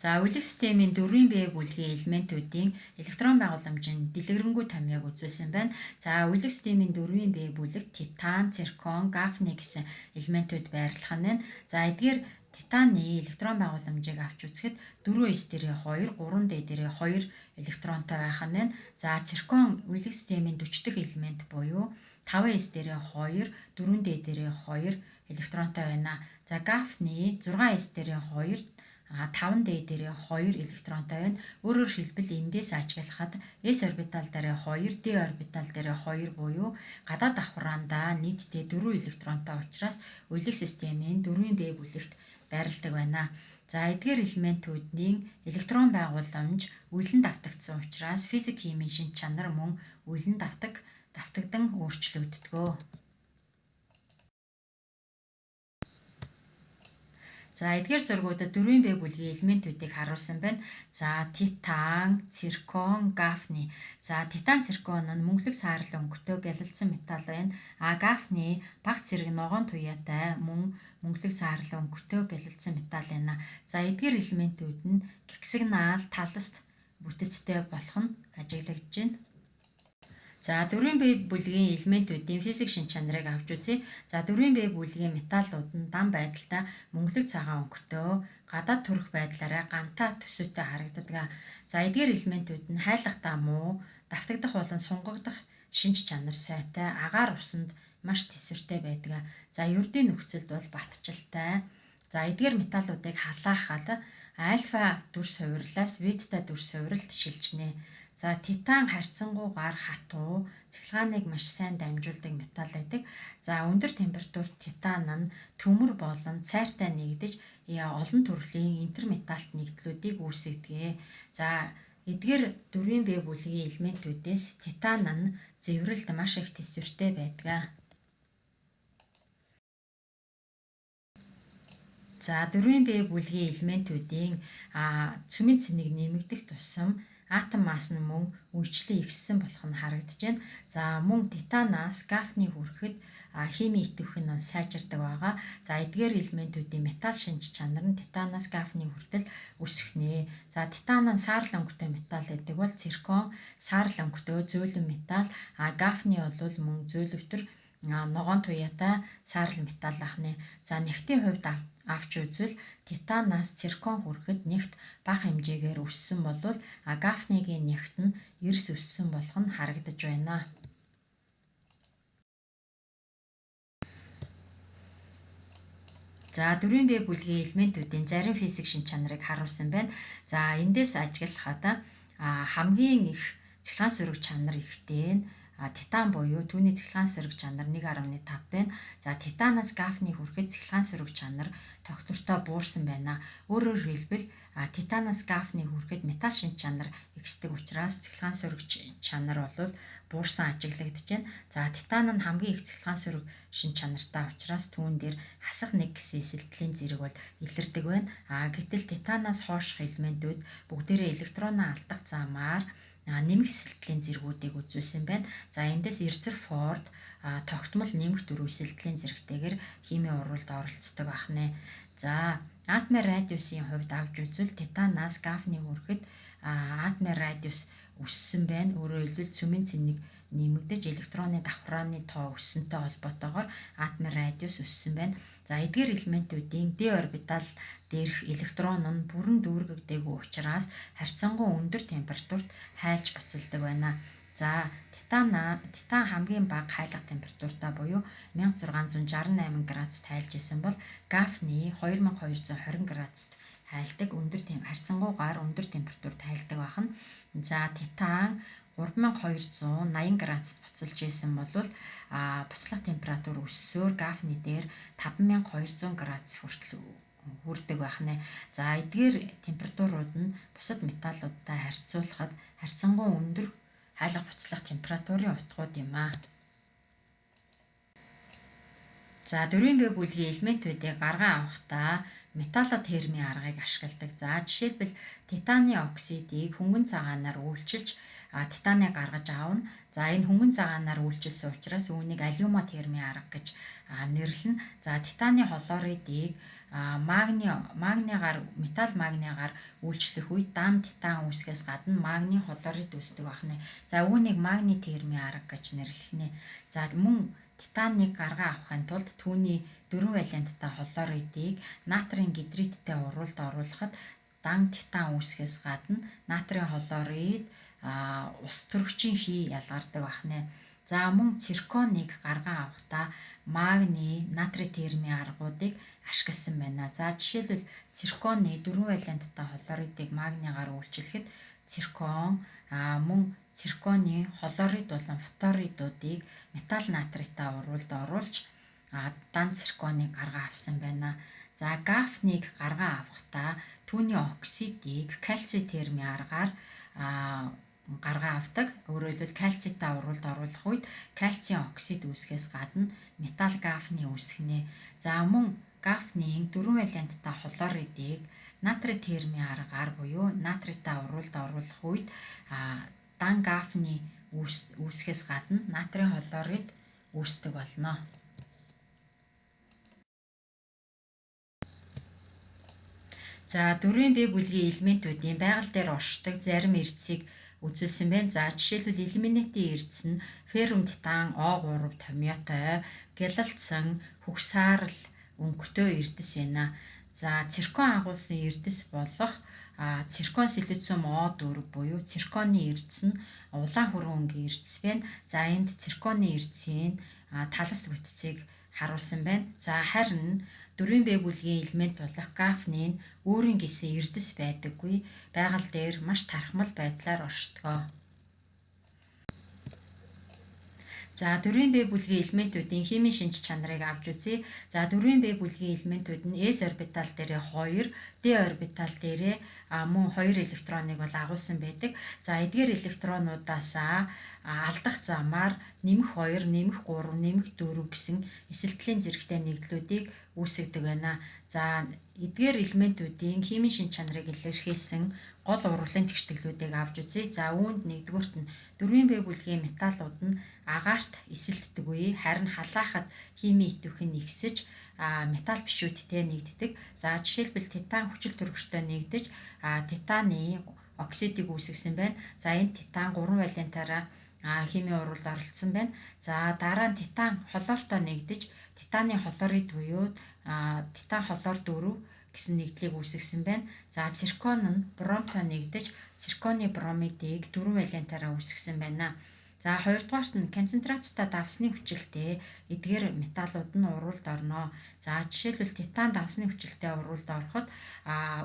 За үлгэр системийн 4B бүлгийн элементүүдийн электрон байгууламжийн дэлгэрэнгүй томьёог үзүүлсэн байна. За үлгэр системийн 4B бүлэгт титан, циркон, гафни гэсэн элементүүд байрлах нь байна. За эдгээр титаны электрон байгууламжийг авч үзэхэд 4S дээрээ 2, 3D дээрээ 2 электронтой байх нь байна. За циркон үлгэр системийн 40 дахь элемент буюу 5S дээрээ 2, 4D дээрээ 2 электронтой байна. За гафни 6S дээрээ 2, 5D дээрээ 2 электронтой байна. Өөрөөр хэлбэл эндээс ажиглахад S орбитал дээрээ 2, D орбитал дээрээ 2 буюу гадаад давхраандаа нийтдээ 4 электронтой учраас үлгэр системийн 4B бүлэгт байрладаг байна. За эдгээр элементүүдийн электрон байгууламж үлэн давтагдсан учраас физик химийн шинж чанар мөн үлэн давтагдан өөрчлөгддөг. За эдгээр зургуудад 4B бүлгийн элементүүдийг харуулсан байна. За титан, циркон, гафни. За титан, циркон нь мөнгөлөг саарал өнгөтэй гялалзсан металл байна. Гафни бага зэрэг ногоон туяатай мөн мөнгөлөг саарал өнгөтэй гялалзсан металл байна. За эдгээр элементүүд нь гексагонал таласт бүтэцтэй болох нь ажиглагдж байна. За 4B бүлгийн элементүүдийн физик шинж чанарыг авч үзье. За 4B бүлгийн металлууд нь дан байдалтай мөнгөлөг цагаан өнгөтэй гадаад төрөх байдлаараа гантаа төсөөтэй харагддаг. За эдгээр элементүүд нь хайлахдаа муу, давтагдах болон сунгагдах шинж чанар сайтай, агаар усанд маш тэсвэртэй байдаг. За ердийн нөхцөлд бол батчилтай. За эдгээр металлуудыг халаахад альфа дүрс хувирлаас бета дүрс хувиралд шилжнэ. За титан харьцангуйгаар хатуу, цахилгааныг маш сайн дамжуулдаг металл байдаг. За өндөр температурт титан нь төмөр болон цайртай нэгдэж олон төрлийн интерметаллт нэгдлүүдийг үүсгэдэг. За эдгээр 4B бүлгийн элементүүдээс титан нь зэврэлд маш их тэсвэртэй байдаг. За 4B бүлгийн элементүүдийн цөмийн цэнийг нэмэгдэх тусам атом масс нь мөн үржлэн ихссэн болох нь харагдаж байна. За мөн титанаас гафни хүрэхэд химийн идэвх нь сайжирдаг байгаа. За эдгээр элементүүдийн металл шинж чанар нь титанаас гафни хүртэл өсөх нэ. За титан нь саарал өнгөтэй металл гэдэг бол циркон саарал өнгөтэй зөөлөн металл, гафни бол мөн зөөлөвтөр ногоон туяатай саарал металл ахнэ. За нэгтийн хувьд авч үзвэл титанаас циркон хүрэхэд нэгт бага хэмжээгээр өссөн болвол гафнигийн нэгт нь эрс өссөн болох нь харагдаж байна. За 4B бүлгийн элементүүдийн зарим физик шинж чанарыг харуулсан байна. За эндээс ажиглахад хамгийн их цахилгаан сөрөг чанар ихтэй нь титан буюу түүний цахилгаан сөрөг чанар 1.5 байна. За титанаас гафни хүрэхэд цахилгаан сөрөг чанар тогтвортой буурсан байна. Өөрөөр хэлбэл титанаас гафни хүрэхэд металл шинж чанар ихсдэг учраас цахилгаан сөрөг чанар бол буурсан ажиглагдаж байна. За титан нь хамгийн их цахилгаан сөрөг шинж чанартай учраас түүн дээр хасах 1 гэсэн эсэлтлийн зэрэг бол илэрдэг байна. Гэтэл титанаас хооших элементүүд бүгдээрээ электроноо алдах замаар нэмэх эсэлтлийн зэргүүдийг үзүүлсэн байна. За эндээс Резерфорд тогтмол нэмэх дөрөв эсэлтлийн зэрэгтэйгээр химийн урвалд оролцдог ахнэ. За атомын радиусын хувьд авч үзвэл титанаас гафни хүрэхэд атомын радиус өссөн байна. Өөрөөр хэлбэл цөмийн цэнийг нэмэгдэж электроны давхрааны тоо өссөнтэй холбоотойгоор атомын радиус өссөн байна. За эдгээр элементүүдийн D орбитал дээрх электрон нь бүрэн дүүргэгдээгүй учраас харьцангуй өндөр температурт хайлж буцалдаг байна. За титан хамгийн бага хайлах температуртай буюу 1668 градуст хайлж исэн бол гафни 2220 градуст хайлдаг харьцангуйгаар өндөр температурт хайлдаг байна. За титан 3280 градуст буцалж исэн бол буцлах температур өссөөр гафни дээр 5200 градус хүртэл хүрдэг байна. За эдгээр температурууд нь бусад металлуудтай харьцуулахад харьцангуй өндөр хайлах буцлах температурын утгууд юм а. За 4B бүлгийн элементүүдийг гаргаа авахдаа металлотермийн аргыг ашигладаг. За жишээлбэл титаны оксидыг хөнгөн цагаанаар үйлчилж титаныг гаргаж аавна. За энэ хөнгөн цагаанаар үйлчилсэн учраас үүнийг алюмотермийн арга гэж нэрлэнэ. За титаны хлоридыг магнигаар металл магнигаар үйлчлэх үед дан титан үүсгээс гадна магний хлорид үүсдэг байна. За үүнийг магний термийн арга гэж нэрлэнэ. За мөн титаныг гаргаа авахын тулд түүний 4 валенттай хлоридыг натрийн гидриттэй урвалд оруулахад дан титан үүсгээс гадна натрийн хлорид ус төрөгчийн хий ялгардаг байна. За мөн цирконыг гаргаа авахдаа магний, натрий термийн аргуудыг ашигласан байна. За жишээлбэл цирконы 4 валенттай хлоридыг магнигаар үйлчлэхэд циркон мөн цирконы хлорид болон фторидуудыг металл натрийтай урвалд оруулж дан цирконыг гаргаа авсан байна. За гафныг гаргаа авахдаа түүний оксидыг кальци термийн аргаар гаргаа авдаг. Өөрөөр хэлбэл кальцитаа урвалд оруулах үед кальцийн оксид үүсгээс гадна металл гафны үүсгэнэ. За мөн гафнын 4 валенттай хлоридыг натрий термийн аргаар буюу натритаа урвалд оруулах үед дан гафны үүсгээс гадна натрийн хлорид үүсдэг болно. За 4-ийн Б бүлгийн элементүүдийн байгаль дээр оршдог зарим эрдэсийг үзүүлсэн байна. За жишээлбэл элементийн эрдэс нь феррум титан О3 томьёотой гялалтсан хөгсаарл өнгөтэй эрдэс байна. За циркон агуулсан эрдэс болох циркон силициум О4 буюу цирконы эрдэс нь улаан хүрэн өнгийн эрдэс байна. За энд цирконы эрдэсийн талас бүтцийг харуулсан байна. За харин 4-ийн Б бүлгийн элемент болох гафны өөрийн гэсэн эрдэс байдаггүй байгаль дээр маш тархмал байдлаар оршдог. За 4-ийн Б бүлгийн элементүүдийн химийн шинж чанарыг авч үзье. За 4-ийн Б бүлгийн элементүүд нь s орбитал дээрээ 2, d орбитал дээрээ мөн 2 электроныг бол агуулсан байдаг. За эдгээр электронуудаас алдах замаар нэмэх 2, нэмэх 3, нэмэх 4 гэсэн эсэлтгэлийн зэрэгтэй нэгдлүүдийг үүсгэдэг байна. За эдгээр элементүүдийн химийн шинж чанарыг илэрхийлсэн гол урвалын тэгштгэлүүдийг авч үзье. За үүнд нэгдүгüүрт нь 4-ийн Б бүлгийн металлууд нь агаарт эсэлддэггүй, харин халаахад химийн идэвх нь ихсэж металл бишүүдтэй нэгддэг. За жишээлбэл титан хүчил төрөгчтэй нэгдэж титаны оксидыг үүсгэсэн байна. За энэ титан 3 валентаараа химийн урвалд оролцсон байна. За дараа нь титан хлортой нэгдэж титаны хлорид буюу титан хлор 4 гэсэн нэгдлийг үүсгэсэн байна. За циркон нь бромтой нэгдэж цирконы бромидыг 4 валентаараа үүсгэсэн байна. За хоёрдугаарт нь концентрацтай давсны хүчилтэй эдгээр металлууд нь урвалд орно. За жишээлбэл титан давсны хүчилтэй урвалд ороход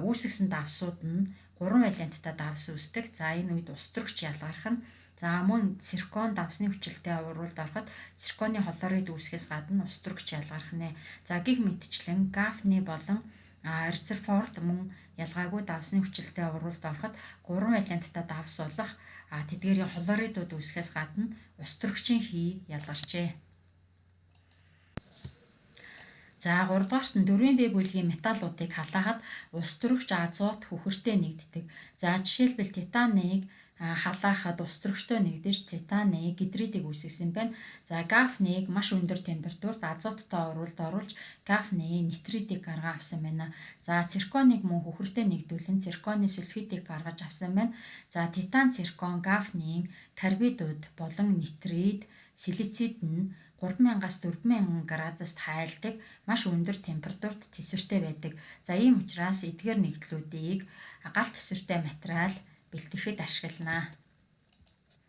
үүсгэсэн давсууд нь 3 валенттай давс үүсдэг. За энэ үед ус төрөгч ялгарх нь за мөн циркон давсны хүчилтэй урвалд ороход цирконы хлорид үүсгээс гадна ус төрөгч ялгарх нэ. За гэх мэтчлэн гафны болон Рецерфорд мөн ялгаагүй давсны хүчилтэй урвалд ороход 3 валенттай давс болох тэдгээрийн хлоридууд үүсгээс гадна ус төрөгчийн хий ялгарчээ. За 3 дугаарт нь 4-ийн Б бүлгийн металлуудыг халаахад ус төрөгч азот хөхөртэй нэгддэг. За жишээлбэл титаныг халаахад ус төрөгчтэй нэгдэж титаны гидридийг үүсгэсэн байна. За гафныг маш өндөр температурт азоттой урвалд оруулж гафны нитридийг гаргаа авсан байна. За цирконыг мөн хөхөртэй нэгдүүлэн цирконы сульфидыг гаргаж авсан байна. За титан, циркон, гафны карбидууд болон нитрид, силицид нь 3000-аас 4000 градуст хайлдаг маш өндөр температурт тэсвэртэй байдаг. За ийм учраас эдгээр нэгдлүүдийг гал тэсвэртэй материал бэлтгэхэд ашиглана.